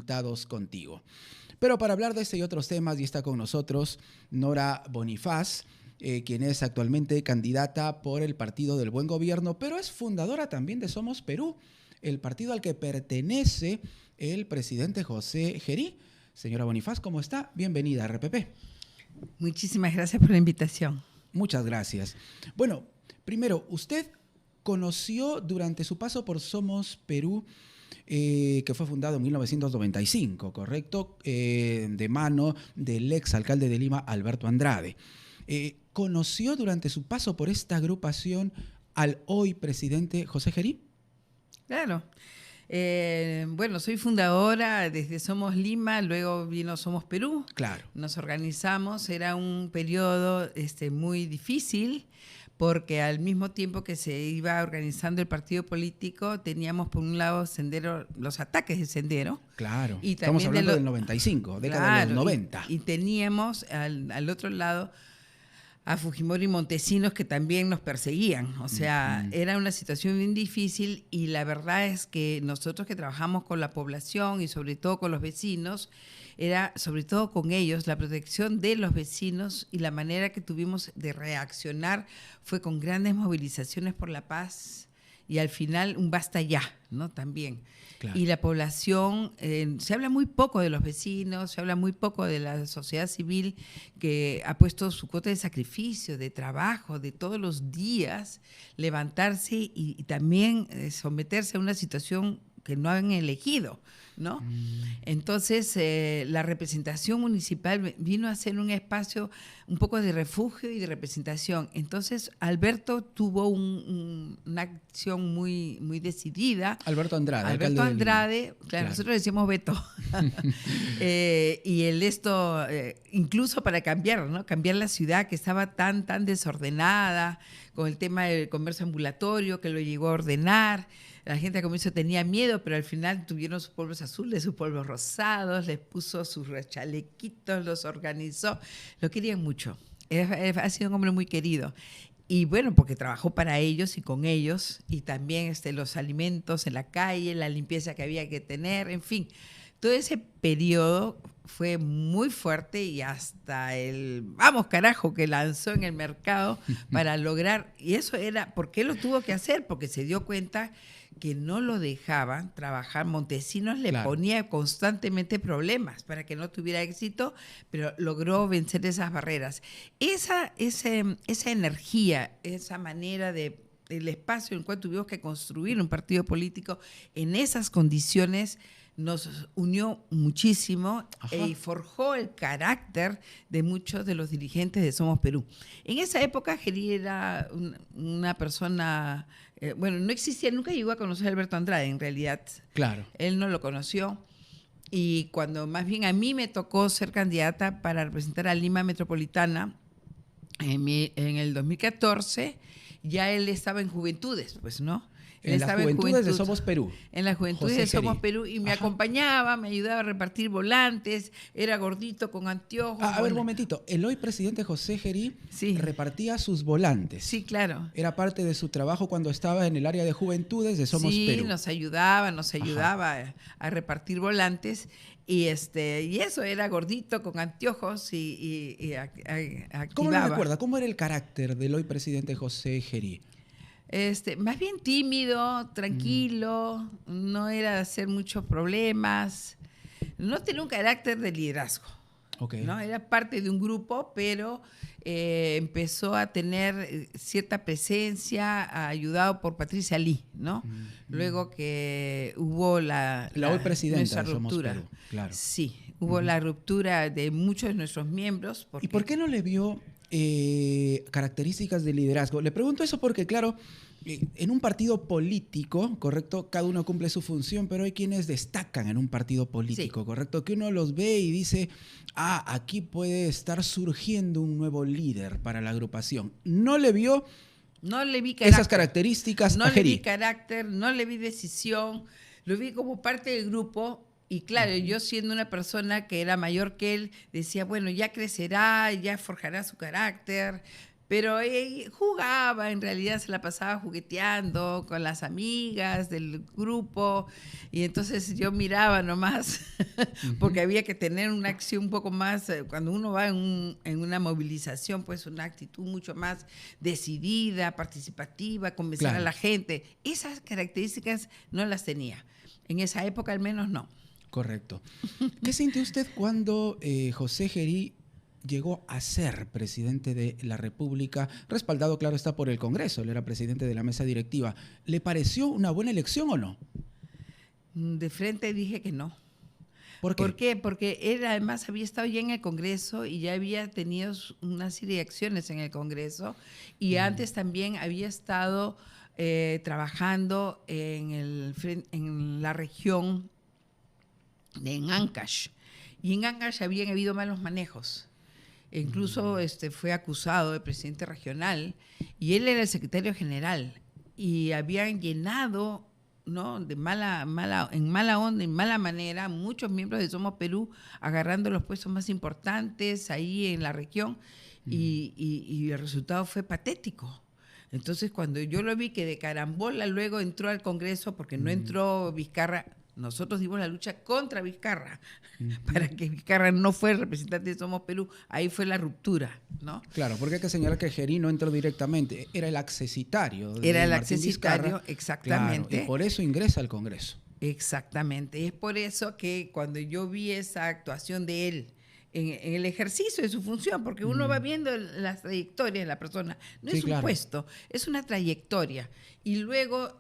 resultados contigo. Pero para hablar de este y otros temas, ya está con nosotros Nora Bonifaz, quien es actualmente candidata por el Partido del Buen Gobierno, pero es fundadora también de Somos Perú, el partido al que pertenece el presidente José Gerí. Señora Bonifaz, ¿cómo está? Bienvenida a RPP. Muchísimas gracias por la invitación. Muchas gracias. Bueno, primero, usted conoció durante su paso por Somos Perú, que fue fundado en 1995, ¿correcto? De mano del exalcalde de Lima, Alberto Andrade. ¿Conoció durante su paso por esta agrupación al hoy presidente José Gerí? Claro. Bueno, soy fundadora desde Somos Lima, luego vino Somos Perú. Claro. Nos organizamos, era un periodo muy difícil porque al mismo tiempo que se iba organizando el partido político, teníamos por un lado Sendero, los ataques de Sendero. Claro, Y estamos también hablando del 95, década de los 90. Y teníamos al otro lado a Fujimori y Montesinos, que también nos perseguían. O sea, era una situación bien difícil, y la verdad es que nosotros que trabajamos con la población y sobre todo con los vecinos, era sobre todo con ellos, la protección de los vecinos, y la manera que tuvimos de reaccionar fue con grandes movilizaciones por la paz y al final un basta ya, ¿no? También. Claro. Y la población, se habla muy poco de los vecinos, se habla muy poco de la sociedad civil, que ha puesto su cuota de sacrificio, de trabajo, de todos los días, levantarse y también someterse a una situación que no han elegido, ¿no? Entonces, la representación municipal vino a ser un espacio un poco de refugio y de representación. Entonces, Alberto tuvo una acción muy, muy decidida. Alberto Andrade. Claro, nosotros decíamos Beto. Y incluso para cambiar, ¿no? Cambiar la ciudad, que estaba tan desordenada, con el tema del comercio ambulatorio, que lo llegó a ordenar. La gente al comienzo tenía miedo, pero al final tuvieron sus polvos azules, sus polvos rosados, les puso sus chalequitos, los organizó. Lo querían mucho. Ha sido un hombre muy querido. Y bueno, porque trabajó para ellos y con ellos, y también los alimentos en la calle, la limpieza que había que tener, en fin. Todo ese periodo fue muy fuerte, y hasta el vamos carajo que lanzó en el mercado para lograr, y eso era, ¿por qué lo tuvo que hacer? Porque se dio cuenta que no lo dejaban trabajar. Montesinos le ponía constantemente problemas para que no tuviera éxito, pero logró vencer esas barreras. Esa energía, esa manera del espacio en el cual tuvimos que construir un partido político en esas condiciones nos unió muchísimo y forjó el carácter de muchos de los dirigentes de Somos Perú. En esa época, Gerí era una persona, no existía, nunca llegó a conocer a Alberto Andrade, en realidad. Claro. Él no lo conoció. Y cuando más bien a mí me tocó ser candidata para representar a Lima Metropolitana en el 2014, ya él estaba en Juventudes, pues, ¿no? En las Juventudes de Somos Perú. En las Juventudes de Somos Perú, y me acompañaba, me ayudaba a repartir volantes, era gordito, con anteojos. A ver, un momentito, el hoy presidente José Gerí repartía sus volantes. Sí, claro. Era parte de su trabajo cuando estaba en el área de Juventudes de Somos Perú. Sí, nos ayudaba a repartir volantes. Y eso, era gordito, con anteojos y activaba. ¿Cómo lo recuerda? ¿Cómo era el carácter del hoy presidente José Gerí? Más bien tímido, tranquilo, no era de hacer muchos problemas, no tenía un carácter de liderazgo. ¿No? Era parte de un grupo, pero empezó a tener cierta presencia, ayudado por Patricia Lee, ¿no? Luego que hubo la hoy presidenta nuestra ruptura. Somos Perú, claro. Sí, hubo la ruptura de muchos de nuestros miembros. ¿Y por qué no le vio características de liderazgo? Le pregunto eso porque, claro, en un partido político, ¿correcto? Cada uno cumple su función, pero hay quienes destacan en un partido político, sí, ¿correcto? Que uno los ve y dice, aquí puede estar surgiendo un nuevo líder para la agrupación. ¿No le vio esas características a Gerí? No le vi carácter, no le vi decisión, lo vi como parte del grupo. Y claro, yo siendo una persona que era mayor que él, decía, bueno, ya crecerá, ya forjará su carácter, Pero jugaba, en realidad se la pasaba jugueteando con las amigas del grupo y entonces yo miraba nomás porque había que tener una acción un poco más, cuando uno va en una movilización, pues una actitud mucho más decidida, participativa, convencer a Claro, la gente. Esas características no las tenía. En esa época al menos no. correcto. ¿Qué sintió usted cuando José Gerí llegó a ser presidente de la República, respaldado, claro está, por el Congreso? Él era presidente de la mesa directiva. ¿Le pareció una buena elección o no? De frente dije que no. ¿Por ¿Por qué? qué? Porque él además había estado ya en el Congreso y ya había tenido una serie de acciones en el Congreso y antes también había estado trabajando en la región en Ancash. Y en Ancash habían habido malos manejos. E incluso fue acusado de presidente regional y él era el secretario general y habían llenado, ¿no?, en mala onda, en mala manera, muchos miembros de Somos Perú agarrando los puestos más importantes ahí en la región y el resultado fue patético. Entonces, cuando yo lo vi que de carambola luego entró al Congreso, porque no entró Vizcarra, nosotros dimos la lucha contra Vizcarra, para que Vizcarra no fuera el representante de Somos Perú, ahí fue la ruptura, ¿no? Claro, porque hay que señalar que Gerí no entró directamente, era el accesitario Era de el Martín accesitario, Vizcarra. exactamente. Claro, y por eso ingresa al Congreso. Exactamente. Es por eso que cuando yo vi esa actuación de él en el ejercicio de su función, porque uno va viendo las trayectorias de la persona, no Sí, es un claro. puesto, es una trayectoria. Y luego,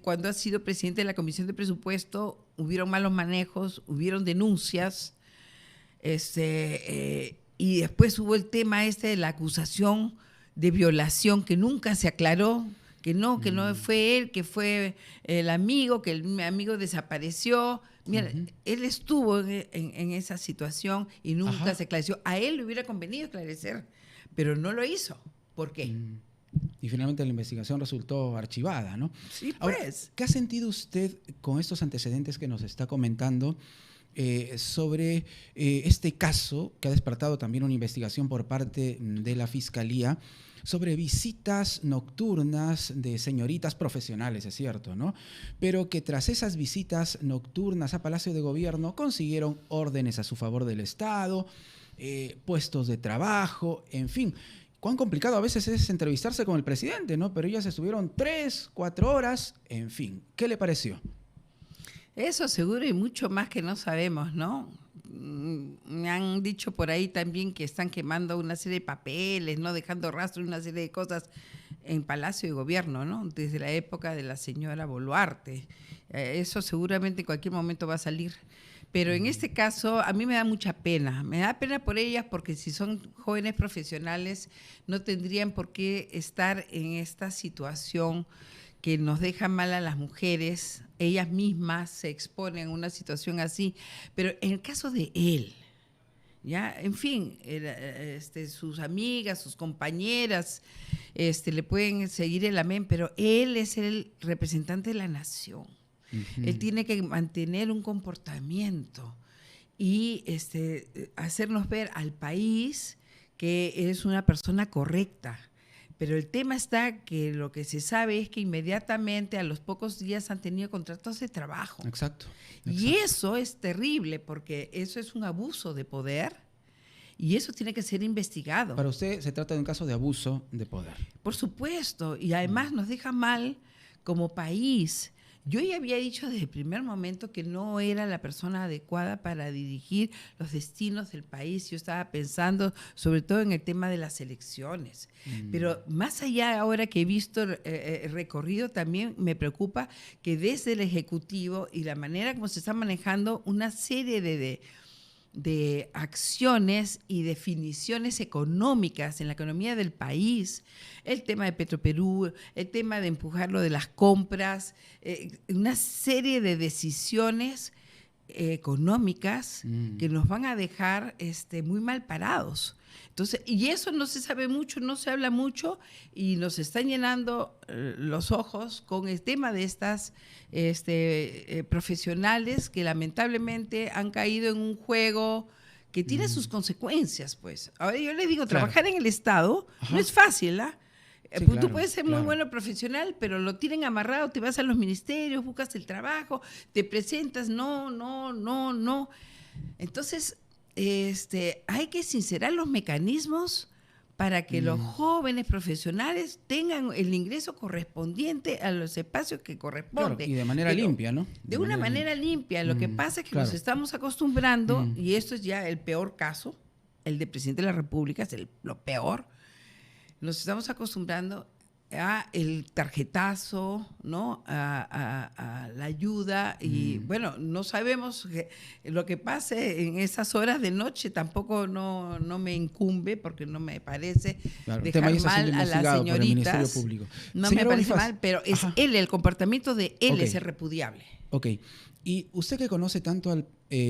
cuando ha sido presidente de la Comisión de Presupuesto, hubieron malos manejos, hubieron denuncias, y después hubo el tema de la acusación de violación que nunca se aclaró, que no fue él, que fue el amigo, que el amigo desapareció. Mira, él estuvo en esa situación y nunca Ajá. se esclareció. A él le hubiera convenido esclarecer, pero no lo hizo. ¿Por qué? Y finalmente la investigación resultó archivada, ¿no? Sí, Ahora, pues. ¿qué ha sentido usted con estos antecedentes que nos está comentando sobre este caso que ha despertado también una investigación por parte de la Fiscalía sobre visitas nocturnas de señoritas profesionales, es cierto, ¿no? Pero que tras esas visitas nocturnas a Palacio de Gobierno consiguieron órdenes a su favor del Estado, puestos de trabajo, en fin. Cuán complicado a veces es entrevistarse con el presidente, ¿no? Pero ellas estuvieron 3, 4 horas, en fin. ¿Qué le pareció? Eso seguro y mucho más que no sabemos, ¿no? Me han dicho por ahí también que están quemando una serie de papeles, ¿no? Dejando rastro, una serie de cosas en Palacio de Gobierno, ¿no? Desde la época de la señora Boluarte. Eso seguramente en cualquier momento va a salir. Pero en este caso a mí me da mucha pena. Me da pena por ellas porque si son jóvenes profesionales no tendrían por qué estar en esta situación que nos deja mal a las mujeres. Ellas mismas se exponen a una situación así. Pero en el caso de él, ya, en fin, sus amigas, sus compañeras, le pueden seguir el amén, pero él es el representante de la nación. Él tiene que mantener un comportamiento y hacernos ver al país que es una persona correcta. Pero el tema está que lo que se sabe es que inmediatamente a los pocos días han tenido contratos de trabajo. Exacto. Y eso es terrible porque eso es un abuso de poder y eso tiene que ser investigado. Para usted se trata de un caso de abuso de poder. Por supuesto, y además nos deja mal como país. Yo ya había dicho desde el primer momento que no era la persona adecuada para dirigir los destinos del país. Yo estaba pensando sobre todo en el tema de las elecciones. Pero más allá, ahora que he visto el recorrido, también me preocupa que desde el Ejecutivo y la manera como se está manejando una serie de acciones y definiciones económicas en la economía del país, el tema de Petroperú, el tema de empujar lo de las compras, una serie de decisiones económicas que nos van a dejar muy mal parados. Entonces, y eso no se sabe mucho, no se habla mucho y nos están llenando los ojos con el tema de estas profesionales que lamentablemente han caído en un juego que tiene sus consecuencias, pues. Ahora yo le digo, trabajar en el Estado no es fácil, ¿ah? Sí, Tú claro, puedes ser muy bueno profesional, pero lo tienen amarrado, te vas a los ministerios, buscas el trabajo, te presentas, no. Entonces, hay que sincerar los mecanismos para que los jóvenes profesionales tengan el ingreso correspondiente a los espacios que corresponden. Claro, y de manera limpia, ¿no? De una manera limpia. Lo que pasa es que nos estamos acostumbrando, y esto es ya el peor caso, el de presidente de la República es lo peor. Nos estamos acostumbrando a el tarjetazo, ¿no? A la ayuda y bueno, no sabemos lo que pase en esas horas de noche, tampoco no me incumbe porque no me parece dejar mal a las señoritas. No me parece mal, pero es el comportamiento de él es el repudiable. Ok. Y usted que conoce tanto al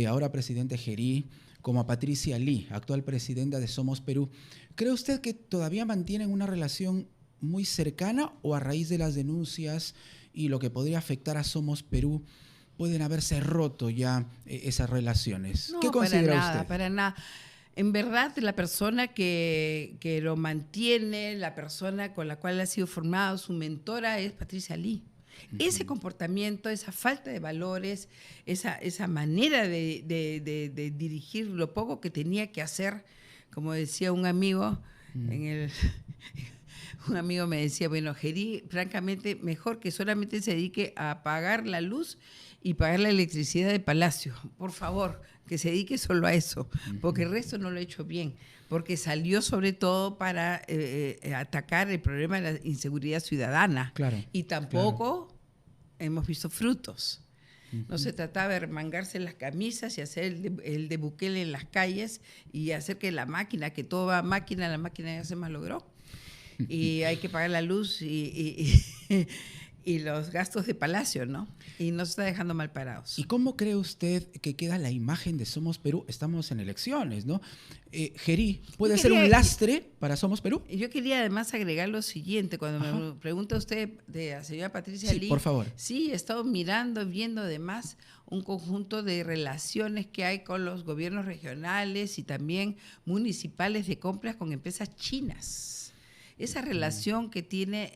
ahora presidente Gerí como a Patricia Lee, actual presidenta de Somos Perú, ¿cree usted que todavía mantienen una relación muy cercana o a raíz de las denuncias y lo que podría afectar a Somos Perú pueden haberse roto ya esas relaciones? No, ¿Qué considera usted? Para nada. En verdad, la persona que lo mantiene, la persona con la cual ha sido formado, su mentora es Patricia Lee. Ese comportamiento, esa falta de valores, esa manera de dirigir lo poco que tenía que hacer, como decía un amigo, un amigo me decía, bueno, Gerí, francamente, mejor que solamente se dedique a pagar la luz y pagar la electricidad de Palacio. Por favor, que se dedique solo a eso, porque el resto no lo ha hecho bien, porque salió sobre todo para atacar el problema de la inseguridad ciudadana. Claro, y tampoco hemos visto frutos. No se trataba de remangarse las camisas y hacer el de Bukele en las calles y hacer que la máquina, que todo va a máquina, la máquina ya se malogró. Y hay que pagar la luz y los gastos de Palacio, ¿no? Y nos está dejando mal parados. ¿Y cómo cree usted que queda la imagen de Somos Perú? Estamos en elecciones, ¿no? Gerí, ¿puede ser un lastre para Somos Perú? Yo quería además agregar lo siguiente. Cuando me pregunta usted de la señora Patricia Lee. Por favor. Sí, he estado viendo además un conjunto de relaciones que hay con los gobiernos regionales y también municipales de compras con empresas chinas. Esa relación que tiene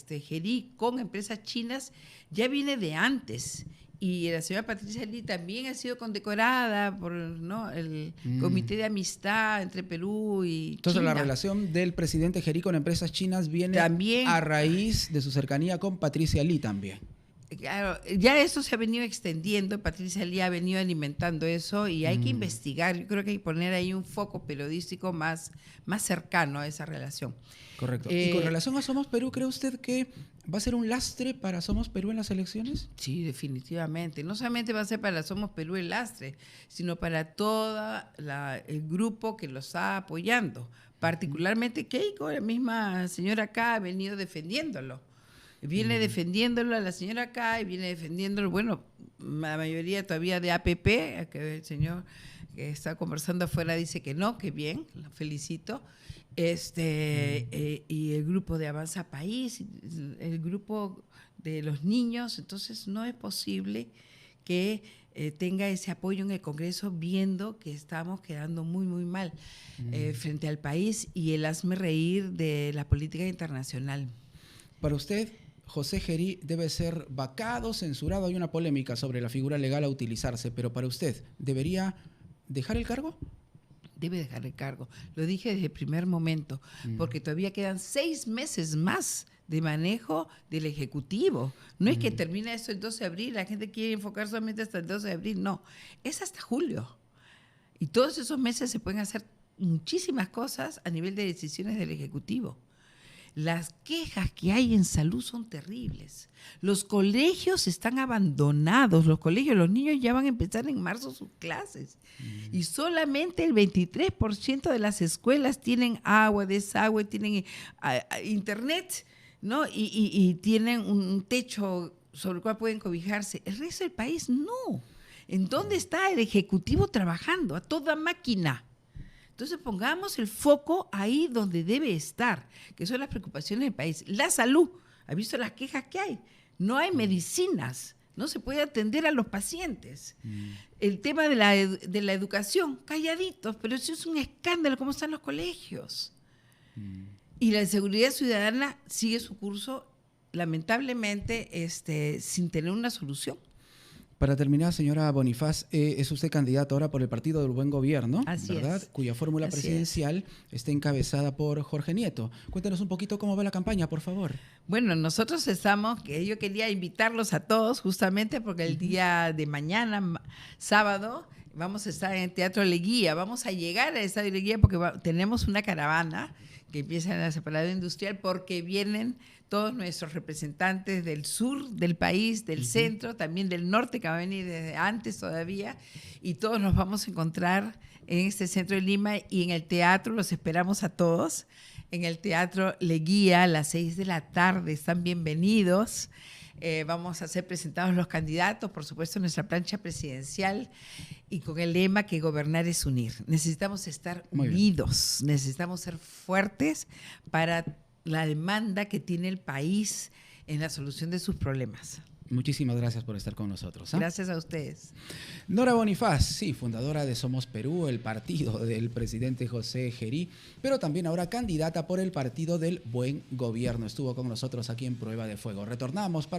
Gerí con empresas chinas ya viene de antes. Y la señora Patricia Lee también ha sido condecorada por el Comité de Amistad entre Perú y Entonces, China. la relación del presidente Gerí con empresas chinas viene también a raíz de su cercanía con Patricia Lee también. Claro, ya eso se ha venido extendiendo, Patricia Lee ha venido alimentando eso y hay que investigar. Yo creo que hay que poner ahí un foco periodístico más cercano a esa relación. Correcto. ¿Y con relación a Somos Perú, cree usted que va a ser un lastre para Somos Perú en las elecciones? Sí, definitivamente. No solamente va a ser para Somos Perú el lastre, sino para todo el grupo que lo está apoyando. Particularmente Keiko, la misma señora acá, ha venido defendiéndolo. Viene defendiéndolo a la señora acá y viene defendiéndolo, bueno, la mayoría todavía de APP, que el señor que está conversando afuera dice que no, que bien, lo felicito. Y el grupo de Avanza País, el grupo de los niños, entonces no es posible que tenga ese apoyo en el Congreso viendo que estamos quedando muy, muy mal frente al país y el hazme reír de la política internacional. Para usted, José Gerí debe ser vacado, censurado. Hay una polémica sobre la figura legal a utilizarse, pero para usted, ¿debería dejar el cargo? Debe dejar el cargo. Lo dije desde el primer momento, porque todavía quedan 6 meses más de manejo del Ejecutivo. No es que termine eso el 12 de abril, la gente quiere enfocar solamente hasta el 12 de abril, no, es hasta julio. Y todos esos meses se pueden hacer muchísimas cosas a nivel de decisiones del Ejecutivo. Las quejas que hay en salud son terribles. Los colegios están abandonados. Los niños ya van a empezar en marzo sus clases. Y solamente el 23% de las escuelas tienen agua, desagüe, tienen internet, ¿no? Y tienen un techo sobre el cual pueden cobijarse. El resto del país no. ¿En dónde está el Ejecutivo trabajando? A toda máquina. Entonces pongamos el foco ahí donde debe estar, que son las preocupaciones del país. La salud, ¿ha visto las quejas que hay? No hay medicinas, no se puede atender a los pacientes. El tema de la educación, calladitos, pero eso es un escándalo, cómo están los colegios. Y la seguridad ciudadana sigue su curso, lamentablemente, sin tener una solución. Para terminar, señora Bonifaz, es usted candidata ahora por el Partido del Buen Gobierno, Así ¿verdad? es. Cuya fórmula Así presidencial está encabezada por Jorge Nieto. Cuéntanos un poquito cómo va la campaña, por favor. Bueno, nosotros yo quería invitarlos a todos justamente porque el día de mañana, sábado, vamos a estar en el Teatro Leguía. Vamos a llegar al Estadio Leguía porque tenemos una caravana que empieza en la separada industrial porque vienen todos nuestros representantes del sur del país, del centro, también del norte, que va a venir desde antes todavía, y todos nos vamos a encontrar en este centro de Lima y en el teatro, los esperamos a todos, en el Teatro Leguía a las 6 de la tarde, están bienvenidos. Vamos a ser presentados los candidatos, por supuesto, nuestra plancha presidencial y con el lema que gobernar es unir. Necesitamos estar unidos, necesitamos ser fuertes para la demanda que tiene el país en la solución de sus problemas. Muchísimas gracias por estar con nosotros. Gracias a ustedes. Nora Bonifaz, sí, fundadora de Somos Perú, el partido del presidente José Gerí, pero también ahora candidata por el Partido del Buen Gobierno. Estuvo con nosotros aquí en Prueba de Fuego. Retornamos para